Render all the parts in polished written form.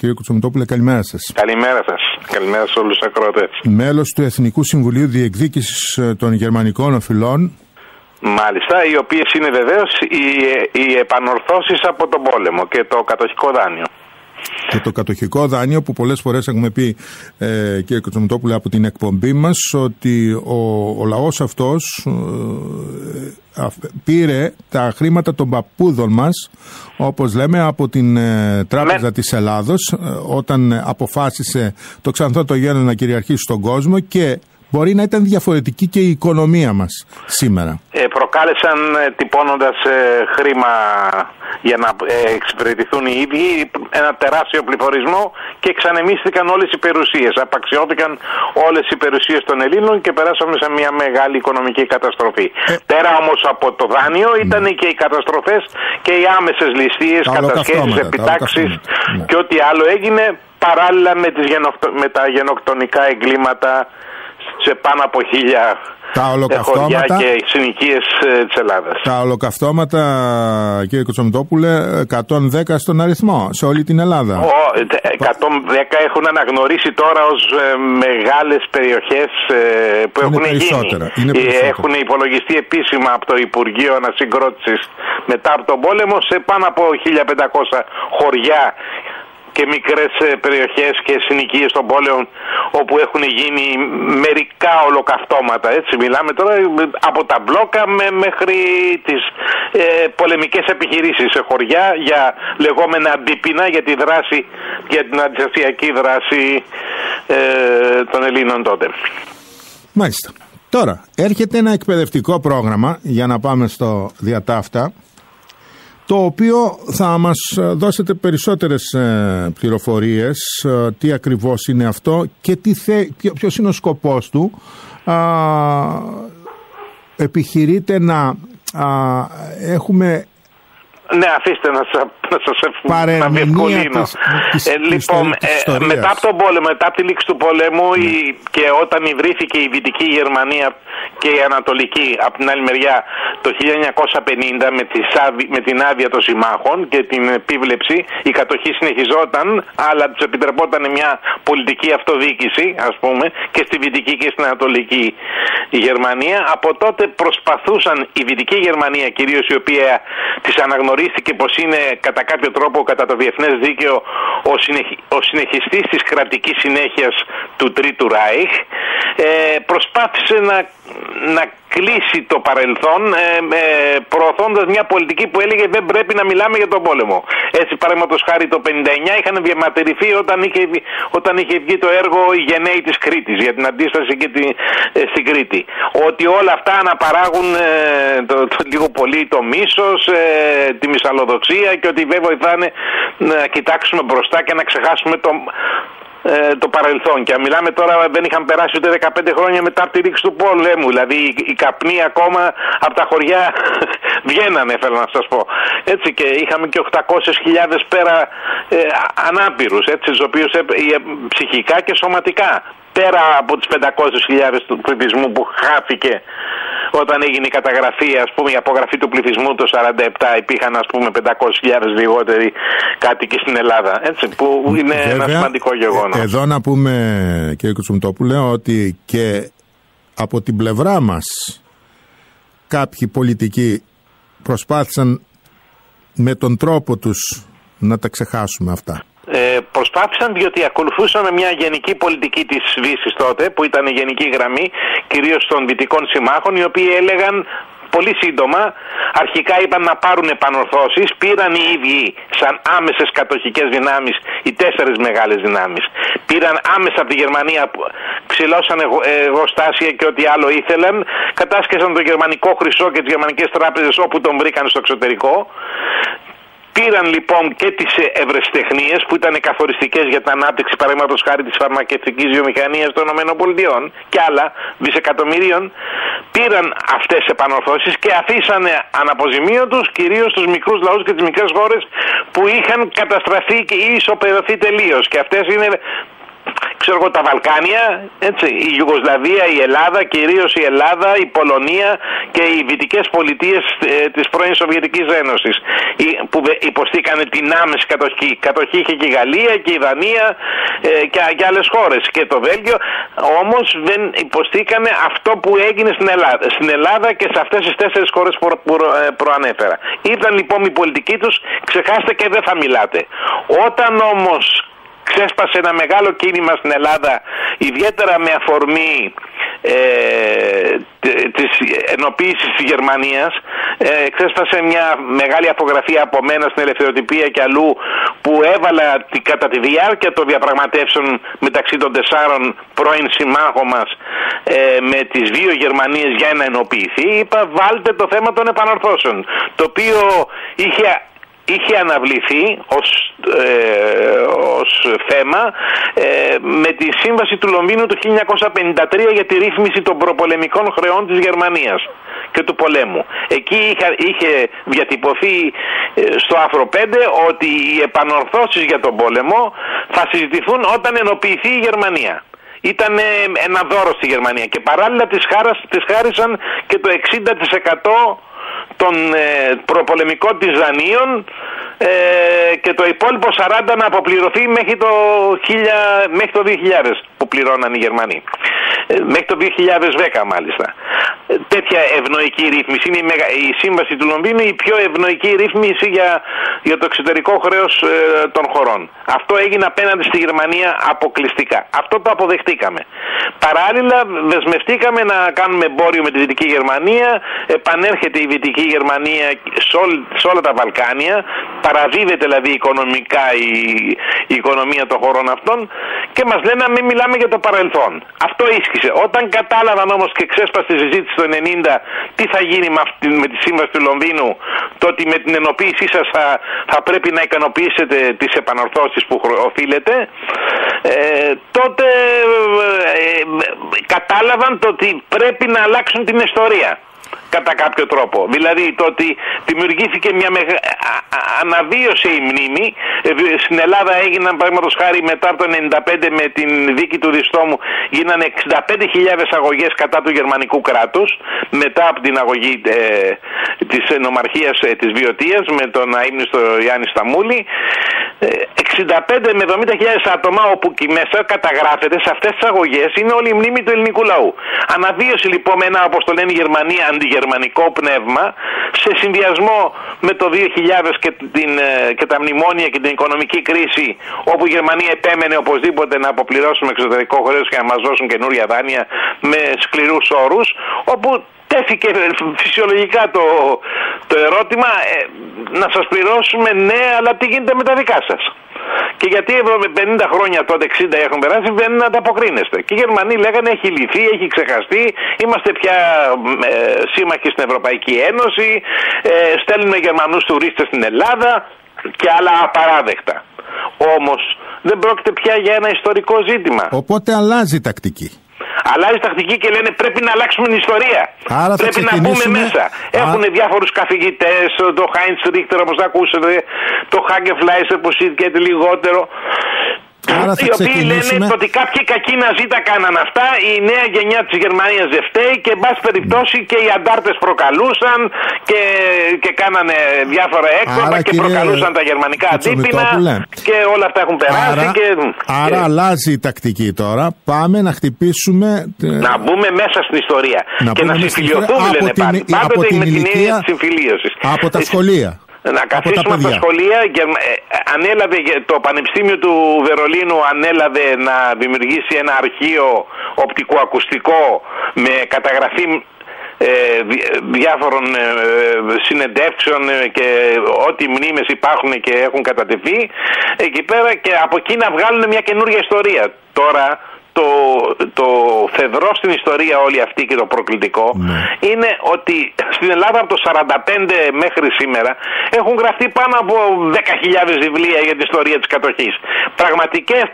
Κύριε Κοτσομητόπουλε, καλημέρα σας. Καλημέρα σας. Καλημέρα σε όλους τους ακροατές. Μέλος του Εθνικού Συμβουλίου Διεκδίκησης των Γερμανικών Οφειλών. Μάλιστα, οι οποίες είναι βεβαίως οι επανορθώσεις από τον πόλεμο και το κατοχικό δάνειο. Και το κατοχικό δάνειο που πολλές φορές έχουμε πει, κύριε Κοτσομητόπουλε, από την εκπομπή μας, ότι ο λαός αυτός πήρε τα χρήματα των παππούδων μας, όπως λέμε, από την Τράπεζα της Ελλάδος, όταν αποφάσισε το ξανθό το γένος να κυριαρχήσει στον κόσμο, και μπορεί να ήταν διαφορετική και η οικονομία μας σήμερα. Προκάλεσαν τυπώνοντας χρήμα για να εξυπηρετηθούν οι ίδιοι ένα τεράστιο πληθωρισμό και εξανεμίστηκαν όλες οι περιουσίες. Απαξιώθηκαν όλες οι περιουσίες των Ελλήνων και περάσαμε σε μια μεγάλη οικονομική καταστροφή. Πέρα όμως από το δάνειο ήταν και οι καταστροφές και οι άμεσες ληστείες, κατασχέσεις, επιτάξεις και ό,τι άλλο έγινε παράλληλα με τα γενοκτονικά εγκλήματα σε πάνω από 1000 χωριά και συνοικίες της Ελλάδας. Τα ολοκαυτώματα, κύριε Κοτσομητόπουλε, 110 στον αριθμό σε όλη την Ελλάδα. 110 έχουν αναγνωρίσει τώρα ως μεγάλες περιοχές που έχουν γίνει. Έχουν υπολογιστεί επίσημα από το Υπουργείο Ανασυγκρότησης μετά από τον πόλεμο σε πάνω από 1500 χωριά και μικρές περιοχές και συνοικίες των πόλεων όπου έχουν γίνει μερικά ολοκαυτώματα. Έτσι μιλάμε τώρα από τα μπλόκα μέχρι τις πολεμικές επιχειρήσεις σε χωριά για λεγόμενα αντίπεινα για τη δράση, για την αντιστασιακή δράση των Ελλήνων τότε. Μάλιστα. Τώρα έρχεται ένα εκπαιδευτικό πρόγραμμα, για να πάμε στο διατάφτα, το οποίο θα μας δώσετε περισσότερες πληροφορίες, τι ακριβώς είναι αυτό και ποιος είναι ο σκοπός του. Επιχειρείτε να έχουμε... Ναι, αφήστε να διευκολύνω. Λοιπόν, μετά από τον πόλεμο, μετά από τη λήξη του πολέμου και όταν ιδρύθηκε η Δυτική Γερμανία και η Ανατολική από την άλλη μεριά το 1950 με την άδεια των συμμάχων και την επίβλεψη, η κατοχή συνεχιζόταν, αλλά τους επιτρεπόταν μια πολιτική αυτοδιοίκηση, ας πούμε, και στη Δυτική και στην Ανατολική Γερμανία. Από τότε προσπαθούσαν η Δυτική Γερμανία, κυρίως η οποία της αναγνωρίστηκε πως είναι κατά κάποιο τρόπο κατά το διεθνές δίκαιο ο συνεχιστής της κρατικής συνέχειας του Τρίτου Ράιχ, προσπάθησε να κλείσει το παρελθόν προωθώντας μια πολιτική που έλεγε δεν πρέπει να μιλάμε για τον πόλεμο. Έτσι, παραδείγματος χάρη, το 1959 είχαν διαμαρτυρηθεί όταν είχε βγει το έργο «Οι γενναίοι της Κρήτης» για την αντίσταση και στην Κρήτη. Ότι όλα αυτά αναπαράγουν λίγο πολύ το μίσος, τη μυσαλλοδοξία και ότι δεν βοηθάνε να κοιτάξουμε μπροστά και να ξεχάσουμε το παρελθόν. Και μιλάμε τώρα, δεν είχαν περάσει ούτε 15 χρόνια μετά από τη ρήξη του πολέμου. Δηλαδή οι καπνοί ακόμα από τα χωριά βγαίνανε, θέλω να σας πω. Έτσι, και είχαμε και 800.000 πέρα ανάπηρους, έτσι, τους οποίους ψυχικά και σωματικά. Πέρα από τις 500.000 του πληθυσμού που χάθηκε όταν έγινε η καταγραφή, ας πούμε, η απογραφή του πληθυσμού το 1947, υπήρχαν, ας πούμε, 500.000 λιγότεροι κάτοικοι στην Ελλάδα, έτσι, που είναι ένα σημαντικό γεγονός. Εδώ να πούμε, κύριε Κοτσομητόπουλε, ότι και από την πλευρά μας κάποιοι πολιτικοί προσπάθησαν με τον τρόπο τους να τα ξεχάσουμε αυτά. Προσπάθησαν διότι ακολουθούσαν μια γενική πολιτική της Δύσης τότε, που ήταν η γενική γραμμή κυρίως των δυτικών συμμάχων, οι οποίοι έλεγαν πολύ σύντομα, αρχικά είπαν να πάρουν επανορθώσεις, πήραν οι ίδιοι σαν άμεσες κατοχικές δυνάμεις οι 4 μεγάλες δυνάμεις. Πήραν άμεσα από τη Γερμανία, ξυλώσαν εργοστάσια και ό,τι άλλο ήθελαν, κατάσκεσαν το γερμανικό χρυσό και τις γερμανικές τράπεζες όπου τον βρήκαν στο εξωτερικό. Πήραν λοιπόν και τις ευρεσιτεχνίες που ήταν καθοριστικές για την ανάπτυξη, παραδείγματος χάρη της φαρμακευτικής βιομηχανίας των ΗΠΑ και άλλα δισεκατομμυρίων. Πήραν αυτές τις επανορθώσεις και αφήσανε αναποζημίωτους κυρίως τους μικρούς λαούς και τις μικρές χώρες που είχαν καταστραφεί και ισοπεδωθεί τελείως. Και αυτές είναι, ξέρω εγώ, τα Βαλκάνια, έτσι, η Ιουγκοσλαβία, η Ελλάδα, κυρίως η Ελλάδα, η Πολωνία και οι δυτικές πολιτείες της πρώην Σοβιετικής Ένωσης, που υποστήκανε την άμεση κατοχή. Κατοχή είχε και η Γαλλία και η Δανία και άλλες χώρες και το Βέλγιο, όμως δεν υποστήκανε αυτό που έγινε στην Ελλάδα και σε αυτές τις 4 χώρες που προανέφερα. Ήταν λοιπόν η πολιτική τους, ξεχάστε και δεν θα μιλάτε. Όταν όμως ξέσπασε ένα μεγάλο κίνημα στην Ελλάδα, ιδιαίτερα με αφορμή της ενοποίησης της Γερμανίας, ξέσπασε μια μεγάλη απογραφή από μένα στην Ελευθεροτυπία και αλλού, που έβαλα κατά τη διάρκεια των διαπραγματεύσεων μεταξύ των 4 πρώην συμμάχων μας με τις 2 Γερμανίες για να ενοποιηθεί. Είπα, βάλτε το θέμα των επανορθώσεων, το οποίο είχε αναβληθεί ως θέμα με τη Σύμβαση του Λονδίνου του 1953 για τη ρύθμιση των προπολεμικών χρεών της Γερμανίας και του πολέμου. Εκεί είχε διατυπωθεί στο άρθρο 5 ότι οι επανορθώσεις για τον πόλεμο θα συζητηθούν όταν ενοποιηθεί η Γερμανία. Ήταν ένα δώρο στη Γερμανία και παράλληλα της χάρισαν και το 60% των προπολεμικών της δανείων και το υπόλοιπο 40% να αποπληρωθεί μέχρι το 2000 που πληρώναν οι Γερμανοί. Μέχρι το 2010 μάλιστα. Τέτοια ευνοϊκή ρύθμιση. Είναι η Σύμβαση του Λονδίνου η πιο ευνοϊκή ρύθμιση για το εξωτερικό χρέος των χωρών. Αυτό έγινε απέναντι στη Γερμανία αποκλειστικά. Αυτό το αποδεχτήκαμε. Παράλληλα δεσμευτήκαμε να κάνουμε εμπόριο με τη Δυτική Γερμανία. Επανέρχεται η Δυτική Γερμανία σε όλα τα Βαλκάνια. Παραδίδεται δηλαδή οικονομικά η οικονομία των χωρών αυτών και μας λένε να μην μιλάμε για το παρελθόν. Αυτό ίσχυσε. Όταν κατάλαβαν όμως και ξέσπασε τη συζήτηση το 1990 τι θα γίνει με τη Σύμβαση του Λονδίνου, το ότι με την ενοποίησή σας θα πρέπει να ικανοποιήσετε τις επανορθώσεις που οφείλετε, τότε κατάλαβαν το ότι πρέπει να αλλάξουν την ιστορία κατά κάποιο τρόπο. Δηλαδή το ότι δημιουργήθηκε μια αναβίωσε η μνήμη. Στην Ελλάδα έγιναν, παραδείγματος χάρη, μετά από το 1995 με την δίκη του Διστόμου γίνανε 65.000 αγωγές κατά του γερμανικού κράτους, μετά από την αγωγή της νομαρχίας της Βιωτίας με τον αείμνηστο Γιάννη Σταμούλη. 65 με 70.000 άτομα, όπου και μέσα καταγράφεται σε αυτές τις αγωγές είναι όλη η μνήμη του ελληνικού λαού. Αναβίωσε λοιπόν ένα, όπως το λένε οι Γερμανοί, αντιγερμανικό πνεύμα, σε συνδυασμό με το 2000 και τα μνημόνια και την οικονομική κρίση, όπου η Γερμανία επέμενε οπωσδήποτε να αποπληρώσουμε εξωτερικό χρέος και να μας δώσουν καινούρια δάνεια με σκληρούς όρους, όπου τέθηκε φυσιολογικά το ερώτημα, να σας πληρώσουμε ναι, αλλά τι γίνεται με τα δικά σας. Και γιατί 50 χρόνια τότε, 60 έχουν περάσει, δεν ανταποκρίνεστε. Και οι Γερμανοί λέγανε έχει λυθεί, έχει ξεχαστεί, είμαστε πια σύμμαχοι στην Ευρωπαϊκή Ένωση, στέλνουμε Γερμανούς τουρίστες στην Ελλάδα και άλλα απαράδεκτα. Όμως δεν πρόκειται πια για ένα ιστορικό ζήτημα. Οπότε αλλάζει η τακτική. Αλλάζει τακτική και λένε πρέπει να αλλάξουμε την ιστορία. Άρα πρέπει να μπούμε μέσα. Έχουν διάφορους καθηγητές, το Χάιντς Ρίχτερ όπως ακούσατε, το Χάγκε Φλάισερ που συζητιέται λιγότερο. Οι οποίοι λένε ότι κάποιοι κακοί ναζί τα κάναν αυτά, η νέα γενιά της Γερμανίας δεν φταίει και εν πάση περιπτώσει και οι αντάρτες προκαλούσαν και κάνανε διάφορα έκδομα και προκαλούσαν τα γερμανικά αντίπεινα και όλα αυτά έχουν περάσει. Άρα αλλάζει η τακτική τώρα, πάμε να χτυπήσουμε... Να μπούμε μέσα στην ιστορία και να συμφιλιωθούμε, λένε πάντοτε με την έννοια της συμφιλίωσης. Από τα σχολεία. Να καθίσουμε από τα σχολεία. Ανέλαβε το Πανεπιστήμιο του Βερολίνου ανέλαβε να δημιουργήσει ένα αρχείο οπτικοακουστικό με καταγραφή διάφορων συνεντεύξεων και ό,τι μνήμες υπάρχουν και έχουν κατατεθεί εκεί πέρα, και από εκεί να βγάλουν μια καινούργια ιστορία. Τώρα το φεδρό στην ιστορία όλη αυτή και το προκλητικό είναι ότι στην Ελλάδα από το 45 μέχρι σήμερα έχουν γραφτεί πάνω από 10.000 βιβλία για την ιστορία της κατοχής. Πραγματικές,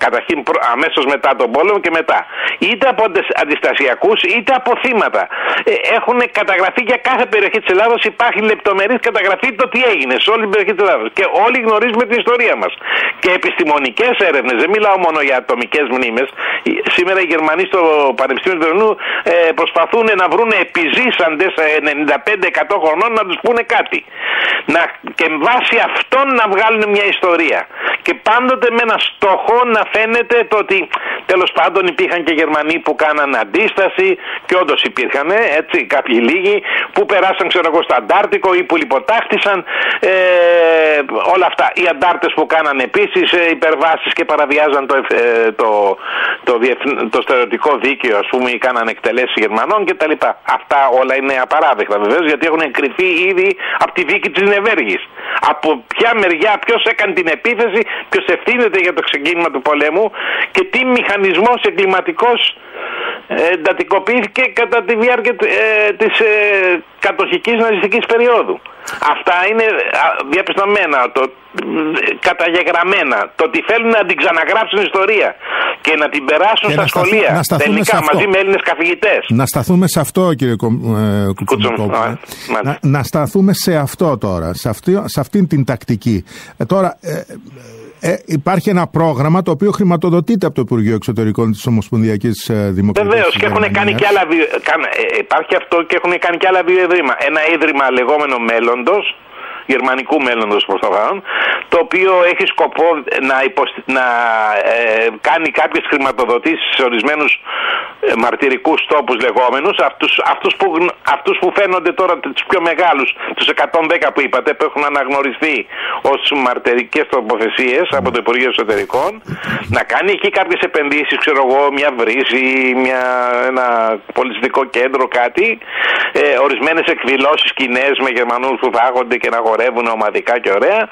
καταρχήν αμέσως μετά τον πόλεμο και μετά. Είτε από αντιστασιακούς είτε από θύματα. Έχουν καταγραφεί για κάθε περιοχή της Ελλάδας, υπάρχει λεπτομερής καταγραφή το τι έγινε σε όλη την περιοχή της Ελλάδας. Και όλοι γνωρίζουμε την ιστορία μας. Και επιστημονικές έρευνες, δεν μιλάω μόνο για ατομικές μνήμες. Σήμερα οι Γερμανοί στο Πανεπιστήμιο του Βερολίνου προσπαθούν να βρουν επιζήσαντες 95-100 χρονών να τους πούνε κάτι. Και βάσει αυτών να βγάλουν μια ιστορία. Και πάντοτε με ένα στόχο να φαίνεται το ότι τέλος πάντων υπήρχαν και Γερμανοί που κάναν αντίσταση, και όντως υπήρχαν έτσι κάποιοι λίγοι που περάσαν στο Αντάρτικο ή που λιποτάχτησαν, όλα αυτά. Οι αντάρτες που κάναν επίσης υπερβάσεις και παραβιάζαν το στερεωτικό δίκαιο, ας πούμε, ή κάναν εκτελέσεις Γερμανών κτλ. Αυτά όλα είναι απαράδεκτα βεβαίως, γιατί έχουν κρυφεί ήδη από τη δίκη της Νεβέργης. Από ποια μεριά, ποιος έκανε την επίθεση, ποιος ευθύνεται για το ξεκίνημα του πολέμου και τι μηχανισμός εγκληματικός εντατικοποιήθηκε κατά τη διάρκεια της κατοχικής ναζιστικής περίοδου. Αυτά είναι διαπιστωμένα, καταγεγραμμένα. Το ότι θέλουν να την ξαναγράψουν ιστορία και να την περάσουν στα σχολεία τελικά μαζί με Έλληνες καθηγητές. Να σταθούμε σε αυτό, κύριε Κουτσουμικόπουλε. Να σταθούμε σε αυτό τώρα, σε αυτήν την τακτική. Τώρα υπάρχει ένα πρόγραμμα το οποίο χρηματοδοτείται από το Υπουργείο Εξωτερικών της Ομοσπονδιακής Δημοκρατίας. Βεβαίως, και έχουν κάνει και άλλα υπάρχει αυτό και έχουν κάνει και άλλα δύο ίδρυμα. Ένα ίδρυμα λεγόμενο μέλλοντος, γερμανικού μέλλοντος προς το παρόν, το οποίο έχει σκοπό να κάνει κάποιες χρηματοδοτήσεις σε ορισμένους μαρτυρικούς τόπους λεγόμενους, αυτούς που φαίνονται τώρα τους πιο μεγάλους, τους 110 που είπατε, που έχουν αναγνωριστεί ως μαρτυρικές τοποθεσίες από το Υπουργείο Εσωτερικών, να κάνει εκεί κάποιες επενδύσεις, ξέρω εγώ, μια βρύση, ένα πολιτιστικό κέντρο, κάτι, ορισμένες εκδηλώσεις κοινές με Γερμανούς που φάγονται και να χορεύουν ομαδικά και ωραία.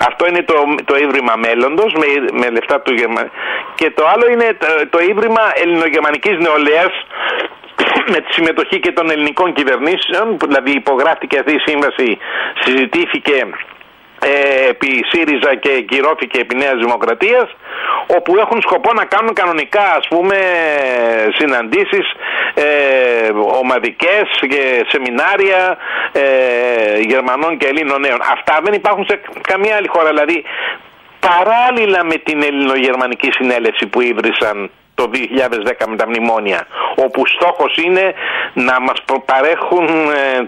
Αυτό είναι το ίδρυμα μέλλοντος με λεφτά του Γερμανικού. Και το άλλο είναι το ίδρυμα ελληνογερμανικής νεολαίας με τη συμμετοχή και των ελληνικών κυβερνήσεων, που δηλαδή υπογράφτηκε αυτή η σύμβαση, συζητήθηκε επί ΣΥΡΙΖΑ και κυρώθηκε επί Νέας Δημοκρατίας, όπου έχουν σκοπό να κάνουν κανονικά, ας πούμε, συναντήσεις ομαδικές και σεμινάρια Γερμανών και Ελλήνων νέων. Αυτά δεν υπάρχουν σε καμία άλλη χώρα. Δηλαδή παράλληλα με την Ελληνογερμανική Συνέλευση που ίδρυσαν το 2010 με τα μνημόνια, όπου στόχος είναι να μας παρέχουν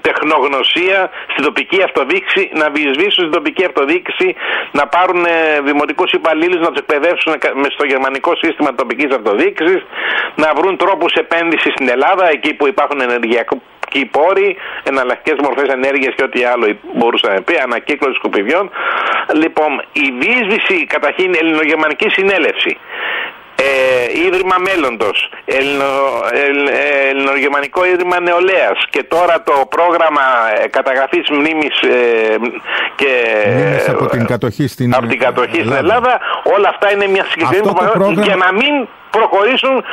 τεχνογνωσία στην τοπική αυτοδιοίκηση, να διεισδύσουν στην τοπική αυτοδιοίκηση, να πάρουν δημοτικούς υπαλλήλους, να τους εκπαιδεύσουν στο γερμανικό σύστημα τοπικής αυτοδιοίκησης, να βρουν τρόπους επένδυσης στην Ελλάδα, εκεί που υπάρχουν ενεργειακοί πόροι, εναλλακτικές μορφές ενέργειας και ό,τι άλλο μπορούσε να πει, ανακύκλωση σκουπιδιών. Λοιπόν, η διείσδυση καταρχήν Ελληνογερμανική Συνέλευση, Ίδρυμα Μέλλοντος, Ελληνογερμανικό Ίδρυμα Νεολαίας και τώρα το πρόγραμμα καταγραφής μνήμης και από την κατοχή στην Ελλάδα, όλα αυτά είναι μια συγκεκριμένη πρόγραμμα για να μην προχωρήσουν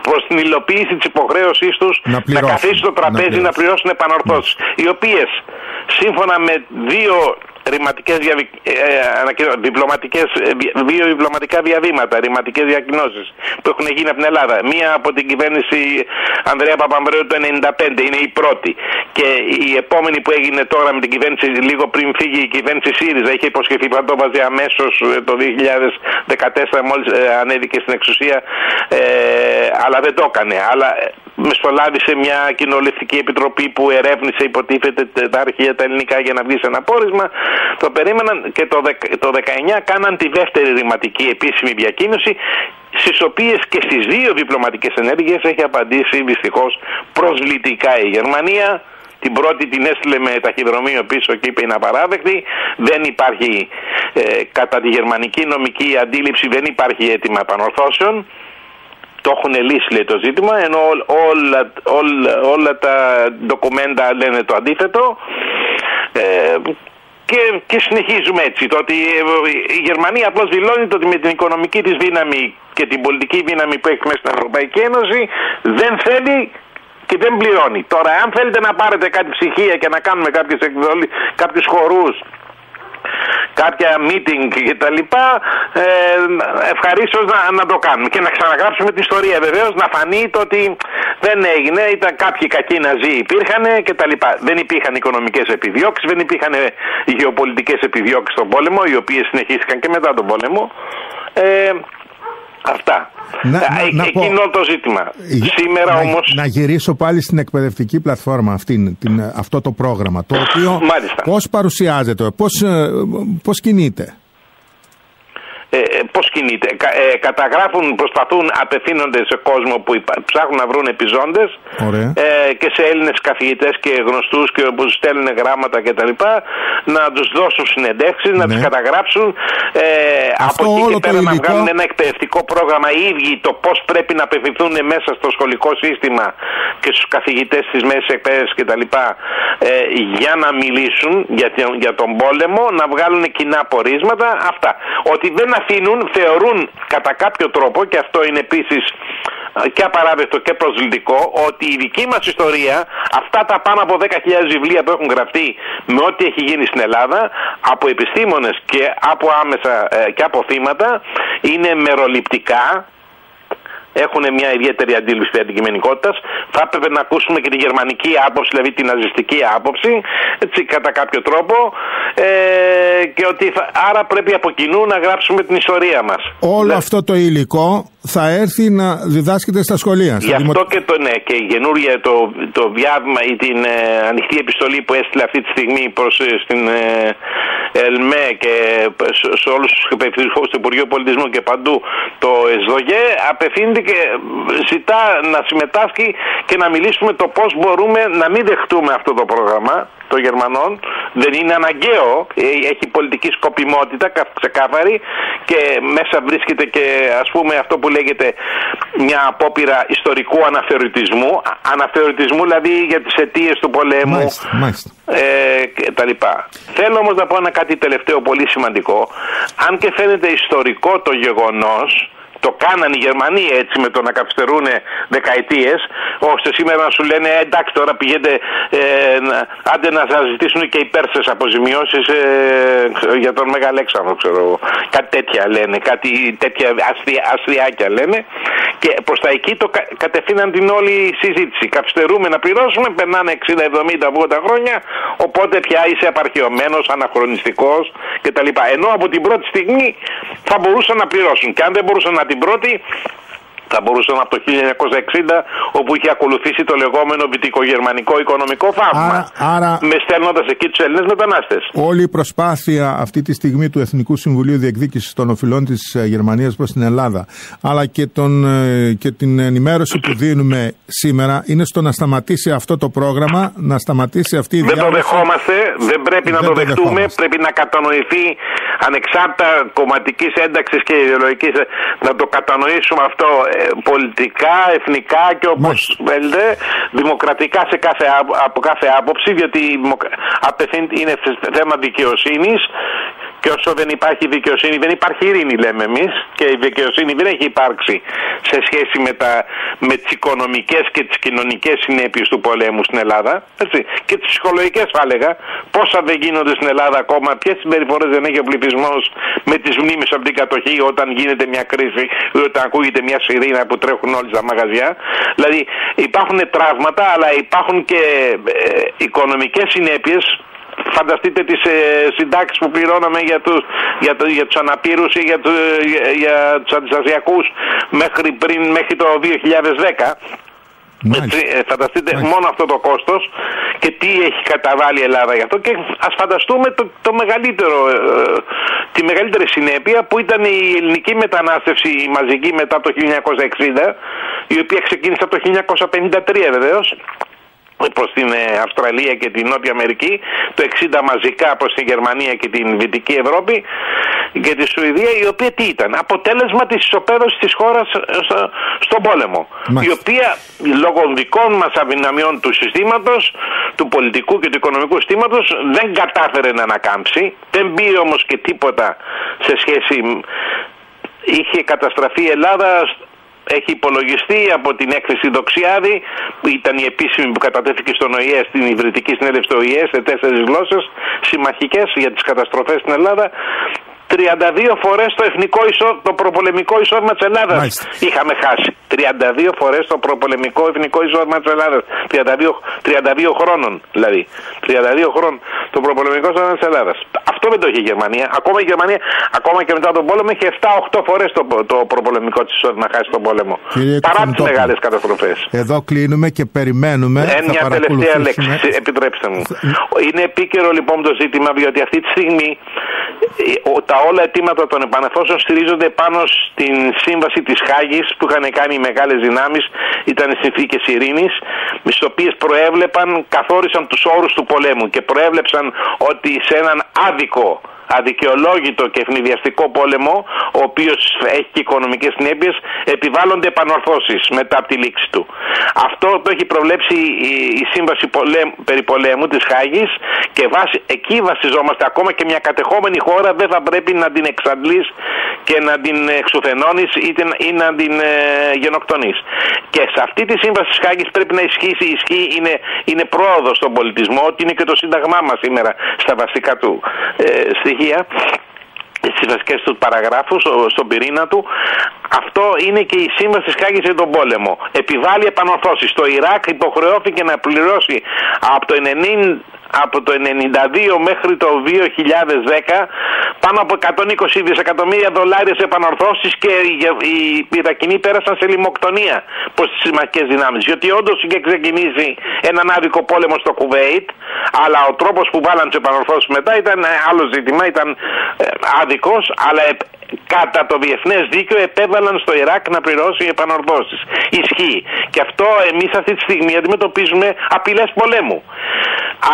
προς την υλοποίηση της υποχρέωσής τους να καθίσουν στο τραπέζι να πληρώσουν επανορθώσεις, οι οποίες σύμφωνα με δύο δύο διπλωματικά διαβήματα, ρηματικές διακοινώσεις που έχουν γίνει από την Ελλάδα. Μία από την κυβέρνηση Ανδρέα Παπανδρέου το 1995, είναι η πρώτη. Και η επόμενη που έγινε τώρα με την κυβέρνηση, λίγο πριν φύγει η κυβέρνηση ΣΥΡΙΖΑ, είχε υποσχεθεί που θα το βάζει αμέσως το 2014 μόλις ανέβηκε στην εξουσία, αλλά δεν το έκανε. Αλλά μεσολάβησε μια κοινοβουλευτική επιτροπή που ερεύνησε, υποτίθεται, τα αρχεία τα ελληνικά για να βγει σε ένα πόρισμα. Το περίμεναν και το 19 κάναν τη δεύτερη ρηματική επίσημη διακοίνωση, στις οποίες και στις δύο διπλωματικές ενέργειες έχει απαντήσει δυστυχώς προσβλητικά η Γερμανία. Την πρώτη την έστειλε με ταχυδρομείο πίσω και είπε είναι απαράδεκτη. Δεν υπάρχει, κατά τη γερμανική νομική αντίληψη, δεν υπάρχει αίτημα επανορθώσεων. Το έχουν λύσει, λέει, το ζήτημα, ενώ όλα τα ντοκουμέντα λένε το αντίθετο. Και συνεχίζουμε έτσι. Το ότι η Γερμανία απλώς δηλώνει ότι με την οικονομική της δύναμη και την πολιτική δύναμη που έχει μέσα στην Ευρωπαϊκή Ένωση δεν θέλει και δεν πληρώνει. Τώρα, αν θέλετε να πάρετε κάτι ψυχία και να κάνουμε κάποιους χορούς, κάποια meeting και τα λοιπά, ευχαρίστως να το κάνουμε και να ξαναγράψουμε την ιστορία, βεβαίως, να φανεί το ότι δεν έγινε, ήταν κάποιοι κακοί Ναζί υπήρχαν και τα λοιπά. Δεν υπήρχαν οικονομικές επιδιώξεις, δεν υπήρχαν γεωπολιτικές επιδιώξεις στον πόλεμο, οι οποίες συνεχίστηκαν και μετά τον πόλεμο. Αυτά. Εκείνο το ζήτημα. Σήμερα όμως... Να γυρίσω πάλι στην εκπαιδευτική πλατφόρμα αυτό το πρόγραμμα, το οποίο πώς παρουσιάζεται, πώς κινείται. Πώς κινείται. Καταγράφουν, προσπαθούν, απευθύνονται σε κόσμο που ψάχνουν να βρουν επιζώντες και σε Έλληνες καθηγητές και γνωστούς και που στέλνουν γράμματα κτλ. Να τους δώσουν συνεντεύξεις, να τους καταγράψουν. Από εκεί και πέρα να βγάλουν ένα εκπαιδευτικό πρόγραμμα οι ίδιοι, το πώς πρέπει να απευθυνθούν μέσα στο σχολικό σύστημα και στους καθηγητές της μέσης εκπαίδευσης κτλ. Για να μιλήσουν για τον πόλεμο, να βγάλουν κοινά πορίσματα. Αυτά. Ότι δεν θεωρούν κατά κάποιο τρόπο, και αυτό είναι επίσης και απαράδεκτο και προσβλητικό, ότι η δική μας ιστορία, αυτά τα πάνω από 10.000 βιβλία που έχουν γραφτεί με ό,τι έχει γίνει στην Ελλάδα, από επιστήμονες και από άμεσα και από θύματα, είναι μεροληπτικά, έχουν μια ιδιαίτερη αντίληψη της αντικειμενικότητας. Θα έπρεπε να ακούσουμε και τη γερμανική άποψη, δηλαδή την ναζιστική άποψη, έτσι, κατά κάποιο τρόπο, και ότι άρα πρέπει από κοινού να γράψουμε την ιστορία μας. Όλο αυτό το υλικό θα έρθει να διδάσκεται στα σχολεία. Γι' αυτό και και η καινούργια το διάβημα ή την ανοιχτή επιστολή που έστειλε αυτή τη στιγμή προς την ΕΛΜΕ και σε όλους τους υπευθυνούς του Υπουργείου Πολιτισμού και παντού το ΕΣΔΟΓΕ, απευθύνεται και ζητά να συμμετάσχει και να μιλήσουμε το πώς μπορούμε να μην δεχτούμε αυτό το πρόγραμμα των Γερμανών. Δεν είναι αναγκαίο, έχει πολιτική σκοπιμότητα ξεκάθαρη και μέσα βρίσκεται και ας πούμε αυτό που λέγεται μια απόπειρα ιστορικού αναθεωρητισμού δηλαδή για τις αιτίες του πολέμου. Μάλιστα. Τα λοιπά. Θέλω όμως να πω ένα κάτι τελευταίο πολύ σημαντικό. Αν και φαίνεται ιστορικό το γεγονός, το κάνανε οι Γερμανοί έτσι με το να καθυστερούν δεκαετίες, ώστε σήμερα να σου λένε εντάξει τώρα πηγαίνετε, άντε να σας ζητήσουν και οι Πέρσες αποζημιώσεις για τον Μέγα Αλέξανδρο, ξέρω εγώ. Κάτι τέτοια λένε, κάτι τέτοια αστριάκια λένε, και προς τα εκεί το κατευθύναν την όλη συζήτηση. Καθυστερούμε να πληρώσουμε, περνάνε 60, 70, 80 χρόνια, οπότε πια είσαι απαρχαιωμένος, αναχρονιστικός κτλ. Ενώ από την πρώτη στιγμή θα μπορούσαν να πληρώσουν, και αν δεν μπορούσαν την πρώτη, θα μπορούσαν από το 1960, όπου είχε ακολουθήσει το λεγόμενο βυτικογερμανικό οικονομικό θαύμα, με στέλνοντας εκεί τους Έλληνες μετανάστες. Όλη η προσπάθεια αυτή τη στιγμή του Εθνικού Συμβουλίου Διεκδίκησης των Οφειλών της Γερμανίας προς την Ελλάδα, αλλά και την ενημέρωση που δίνουμε σήμερα, είναι στο να σταματήσει αυτό το πρόγραμμα, να σταματήσει αυτή η διάρκεια. Δεν το δεχόμαστε, δεν πρέπει να το δεχτούμε, πρέπει να κατανοηθεί ανεξάρτητα κομματικής ένταξης και ιδεολογικής, να το κατανοήσουμε αυτό πολιτικά, εθνικά και όπως θέλετε, δημοκρατικά από κάθε άποψη, διότι είναι θέμα δικαιοσύνης, και όσο δεν υπάρχει δικαιοσύνη δεν υπάρχει ειρήνη, λέμε εμείς, και η δικαιοσύνη δεν έχει υπάρξει σε σχέση με τις οικονομικές και τις κοινωνικές συνέπειες του πολέμου στην Ελλάδα, έτσι, και τις ψυχολογικές θα έλεγα, πόσα δεν γίνονται στην Ελλάδα ακόμα, ποιες συμπεριφορές δεν έχει ο πληθυσμός με τις μνήμες από την κατοχή όταν γίνεται μια κρίση ή όταν ακούγεται μια σιρήνα που τρέχουν όλοι στα μαγαζιά. Δηλαδή υπάρχουν τραύματα, αλλά υπάρχουν και οικονομικές συνέπειες. Φανταστείτε τις συντάξεις που πληρώναμε για τους αναπήρους ή για τους αντιστασιακούς μέχρι το 2010. Φανταστείτε μόνο αυτό το κόστος και τι έχει καταβάλει η Ελλάδα γι' αυτό, και ας φανταστούμε τη μεγαλύτερη συνέπεια που ήταν η ελληνική μετανάστευση η μαζική μετά το 1960, η οποία ξεκίνησε από το 1953 βεβαίως, προς την Αυστραλία και την Νότια Αμερική, το 60 μαζικά προς την Γερμανία και την Δυτική Ευρώπη και τη Σουηδία, η οποία τι ήταν? Αποτέλεσμα της ισοπαίδωσης της χώρας στον πόλεμο. Η οποία λόγω δικών μας αδυναμιών του συστήματος, του πολιτικού και του οικονομικού συστήματος, δεν κατάφερε να ανακάμψει. Δεν πήρε όμως και τίποτα σε σχέση. Είχε καταστραφεί η Ελλάδα. Έχει υπολογιστεί από την έκθεση Δοξιάδη, που ήταν η επίσημη που κατατέθηκε στον ΟΗΕ, στην Ιδρυτική Συνέλευση του ΟΗΕ, σε 4 γλώσσες συμμαχικές για τις καταστροφές στην Ελλάδα. 32 φορές το προπολεμικό εισόδημα της Ελλάδας είχαμε χάσει. 32 φορές το προπολεμικό εθνικό εισόδημα της Ελλάδας. 32 χρόνων δηλαδή. 32 χρόνων το προπολεμικό εισόδημα της Ελλάδας. Αυτό δεν το είχε η Γερμανία. Ακόμα η Γερμανία, ακόμα και μετά τον πόλεμο, είχε 7-8 φορές το προπολεμικό της εισόδημα χάσει τον πόλεμο. Παρά τις μεγάλες καταστροφές. Εδώ κλείνουμε και περιμένουμε. Μια τελευταία λέξη, επιτρέψτε μου. Είναι επίκαιρο λοιπόν το ζήτημα, διότι αυτή τη στιγμή τα όλα αιτήματα των επανεφώσεων στηρίζονται πάνω στην σύμβαση της Χάγης που είχαν κάνει οι μεγάλες δυνάμεις, ήταν οι συνθήκες ειρήνης, στις οποίες καθόρισαν τους όρους του πολέμου και προέβλεψαν ότι σε έναν αδικαιολόγητο και ευνηδιαστικό πόλεμο, ο οποίος έχει και οικονομικές συνέπειες, επιβάλλονται επανορθώσεις μετά από τη λήξη του. Αυτό το έχει προβλέψει η Σύμβαση περί πολέμου της Χάγης και εκεί βασιζόμαστε. Ακόμα και μια κατεχόμενη χώρα δεν θα πρέπει να την εξαντλείς και να την εξουθενώνεις ή να την γενοκτονείς. Και σε αυτή τη Σύμβαση της Χάγης πρέπει να είναι πρόοδος στον πολιτισμό, ότι είναι και το Σύνταγμά μας σήμερα στα βασικά του στοιχεία, στις βασικές του παραγράφους, στον πυρήνα του. Αυτό είναι και η Σύμβαση της Χάγης για τον πόλεμο. Επιβάλλει επανορθώσεις. Το Ιράκ υποχρεώθηκε να πληρώσει από το 1992 μέχρι το 2010 πάνω από 120 δισεκατομμύρια δολάρια σε επανορθώσεις και οι Ιρακινοί πέρασαν σε λιμοκτονία προς τις συμμαχικές δυνάμεις. Γιατί όντως είχε ξεκινήσει έναν άδικο πόλεμο στο Κουβέιτ, αλλά ο τρόπος που βάλαν τις επανορθώσεις μετά ήταν άλλο ζήτημα, ήταν άδικος, αλλά κατά το διεθνές δίκαιο επέβαλαν στο Ιράκ να πληρώσει επανορθώσεις. Ισχύει. Και αυτό εμείς αυτή τη στιγμή αντιμετωπίζουμε απειλές πολέμου.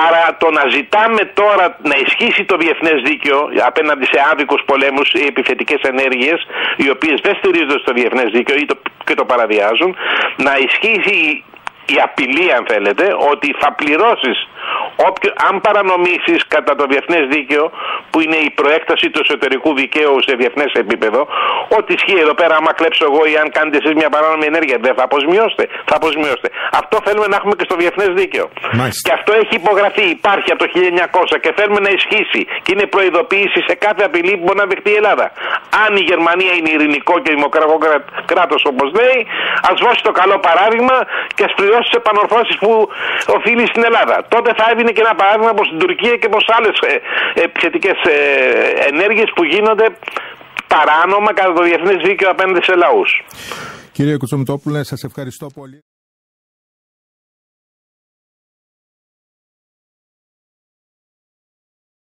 Άρα το να ζητάμε τώρα να ισχύσει το διεθνές δίκαιο απέναντι σε άδικους πολέμους ή επιθετικές ενέργειες, οι οποίες δεν στηρίζονται στο διεθνές δίκαιο και το παραβιάζουν, να ισχύσει η απειλή, αν θέλετε, ότι θα πληρώσεις αν παρανομήσεις κατά το διεθνές δίκαιο, που είναι η προέκταση του εσωτερικού δικαίου σε διεθνές επίπεδο, ό,τι ισχύει εδώ πέρα, άμα κλέψω εγώ ή αν κάνετε εσείς μια παράνομη ενέργεια, δεν θα αποσμιώσετε? Θα αποσμιώσετε. Αυτό θέλουμε να έχουμε και στο διεθνές δίκαιο. Μάλιστα. Και αυτό έχει υπογραφεί, υπάρχει από το 1900 και θέλουμε να ισχύσει. Και είναι προειδοποίηση σε κάθε απειλή που μπορεί να δεχτεί η Ελλάδα. Αν η Γερμανία είναι ειρηνικό και δημοκρατικό κράτος, όπως λέει, ας δώσει το καλό παράδειγμα και ας πληρώσει τις επανορθώσεις που οφείλει στην Ελλάδα. Τότε θα έβγαινε και ένα παράδειγμα προς την Τουρκία και προς άλλες επιθετικές ενέργειες που γίνονται παράνομα κατά το διεθνές δίκαιο απέναντι σε λαούς. Κύριε Κουτσομητόπουλε, σας ευχαριστώ πολύ.